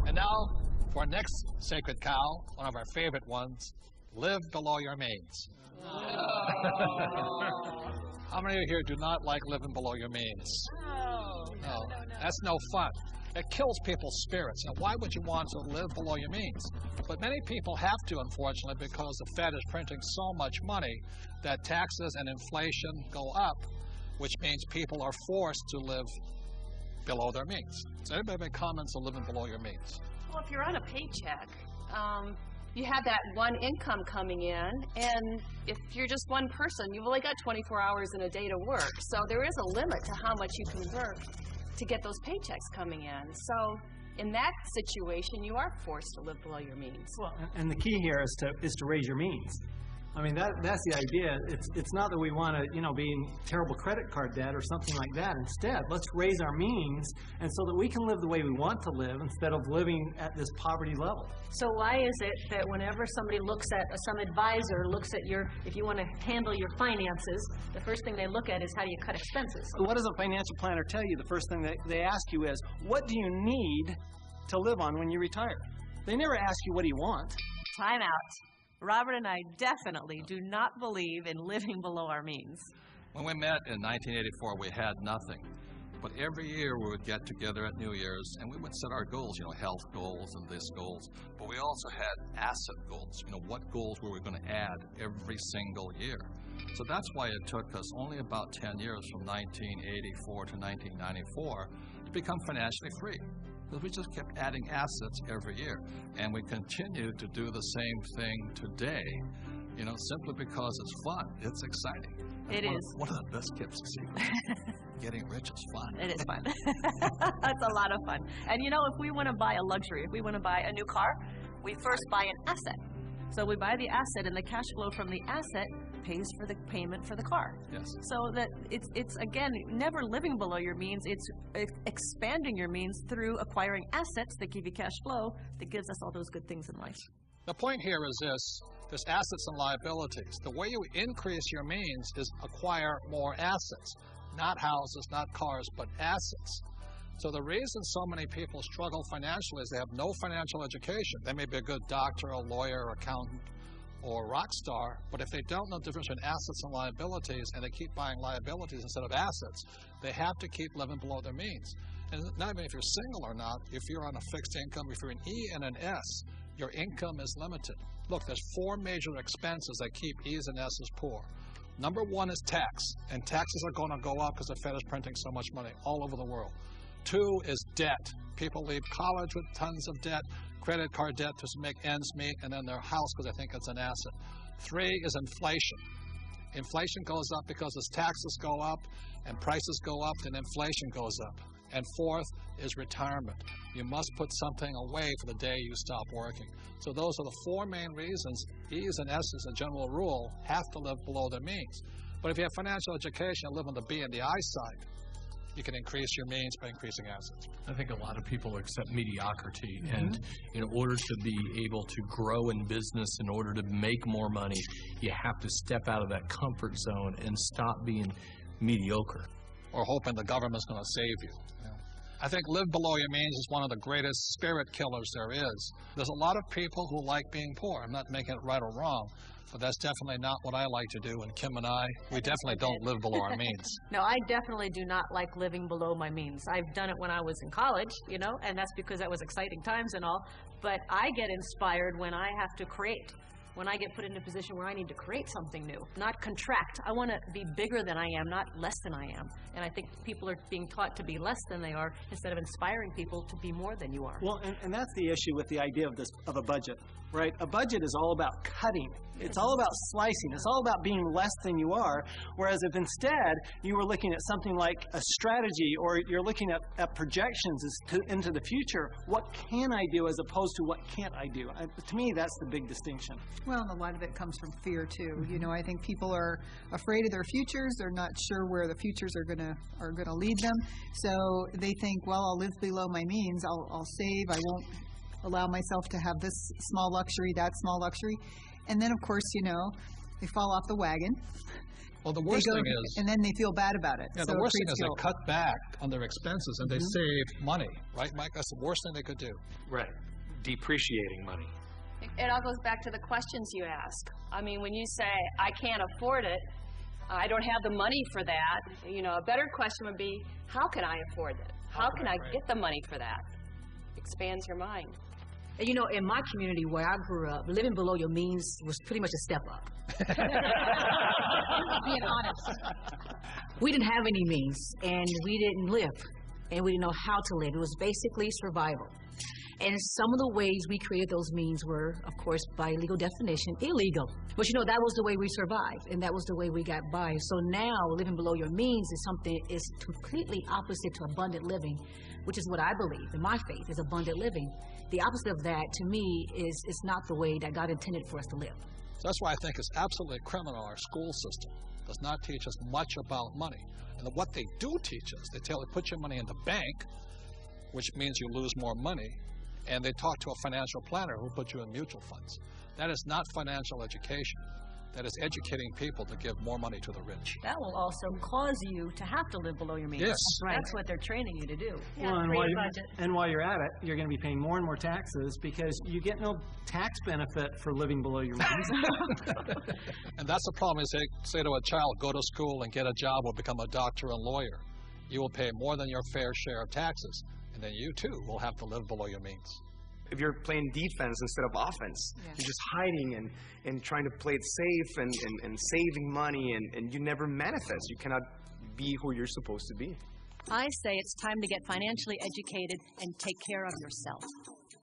And now, for our next sacred cow, one of our favorite ones, live below your means. How many of you here do not like living below your means? No. That's no fun. It kills people's spirits. Now, why would you want to live below your means? But many people have to, unfortunately, because the Fed is printing so much money that taxes and inflation go up, which means people are forced to live below their means. Does anybody make comments on living below your means? Well, if you're on a paycheck, you have that one income coming in, and if you're just one person, you've only got 24 hours in a day to work. So there is a limit to how much you can work to get those paychecks coming in. So in that situation, you are forced to live below your means. Well, and the key here is to raise your means. I mean, that's the idea. It's not that we want to, be in terrible credit card debt or something like that. Instead, let's raise our means, and so that we can live the way we want to live instead of living at this poverty level. So why is it that whenever somebody looks at, some advisor looks at if you want to handle your finances, the first thing they look at is how do you cut expenses? What does a financial planner tell you? The first thing they ask you is, what do you need to live on when you retire? They never ask you, what do you want? Time out. Robert and I definitely do not believe in living below our means. When we met in 1984, we had nothing. But every year we would get together at New Year's and we would set our goals, health goals and this goals. But we also had asset goals, what goals were we going to add every single year. So that's why it took us only about 10 years from 1984 to 1994 to become financially free. Because we just kept adding assets every year. And we continue to do the same thing today, simply because it's fun. It's exciting. It is. One of the best tips is getting rich is fun. It is fun. It's a lot of fun. And if we want to buy a luxury, if we want to buy a new car, we first buy an asset. So we buy the asset, and the cash flow from the asset pays for the payment for the car. Yes. So that it's again, never living below your means. It's expanding your means through acquiring assets that give you cash flow that gives us all those good things in life. The point here is there's assets and liabilities. The way you increase your means is acquire more assets, not houses, not cars, but assets. So the reason so many people struggle financially is they have no financial education. They may be a good doctor, a lawyer, accountant, or rock star, but if they don't know the difference between assets and liabilities, and they keep buying liabilities instead of assets, they have to keep living below their means. And not even if you're single or not, if you're on a fixed income, if you're an E and an S, your income is limited. Look, there's 4 major expenses that keep E's and S's poor. Number 1 is tax, and taxes are going to go up because the Fed is printing so much money all over the world. 2 is debt. People leave college with tons of debt, credit card debt to make ends meet, and then their house because they think it's an asset. 3 is inflation. Inflation goes up because as taxes go up and prices go up, then inflation goes up. And 4th is retirement. You must put something away for the day you stop working. So those are the 4 main reasons E's and S's, as a general rule, have to live below their means. But if you have financial education and live on the B and the I side, you can increase your means by increasing assets. I think a lot of people accept mediocrity, and in order to be able to grow in business, in order to make more money, you have to step out of that comfort zone and stop being mediocre. Or hoping the government's going to save you. I think live below your means is one of the greatest spirit killers there is. There's a lot of people who like being poor. I'm not making it right or wrong, but that's definitely not what I like to do. And Kim and I, we definitely don't live below our means. No, I definitely do not like living below my means. I've done it when I was in college, and that's because that was exciting times and all. But I get inspired when I have to create. When I get put in a position where I need to create something new, not contract. I want to be bigger than I am, not less than I am. And I think people are being taught to be less than they are instead of inspiring people to be more than you are. Well, and that's the issue with the idea of a budget, right? A budget is all about cutting. It's all about slicing. It's all about being less than you are. Whereas if instead you were looking at something like a strategy, or you're looking at projections into the future, what can I do as opposed to what can't I do? To me, that's the big distinction. Well, and a lot of it comes from fear too. I think people are afraid of their futures. They're not sure where the futures are gonna lead them. So they think, well, I'll live below my means. I'll save. I won't allow myself to have this small luxury, that small luxury. And then, of course, they fall off the wagon. Well, the worst thing is, and then they feel bad about it. yeah, so the worst thing is guilt. they cut back on their expenses and they save money, right, Mike? That's the worst thing they could do. Right. Depreciating money. It all goes back to the questions you ask. I mean, when you say, I can't afford it, I don't have the money for that, you know, a better question would be, how can I afford it? How can I get the money for that? Expands your mind. And you know, in my community where I grew up, living below your means was pretty much a step up. Being honest. We didn't have any means, and we didn't live, and we didn't know how to live. It was basically survival. And some of the ways we created those means were, of course, by legal definition, illegal. But you know, that was the way we survived, and that was the way we got by. So now, living below your means is something is completely opposite to abundant living, which is what I believe in my faith is abundant living. The opposite of that, to me, is not the way that God intended for us to live. So that's why I think it's absolutely criminal our school system does not teach us much about money. And what they do teach us, they tell you put your money in the bank, which means you lose more money, and they talk to a financial planner who put you in mutual funds. That is not financial education. That is educating people to give more money to the rich. That will also cause you to have to live below your means. Yes. That's right. That's what they're training you to do. Well, and while you're at it, you're going to be paying more and more taxes because you get no tax benefit for living below your means. And that's the problem is they say to a child, go to school and get a job or become a doctor and lawyer. You will pay more than your fair share of taxes, and then you too will have to live below your means. If you're playing defense instead of offense, you're just hiding and trying to play it safe and saving money, and you never manifest. You cannot be who you're supposed to be. I say it's time to get financially educated and take care of yourself.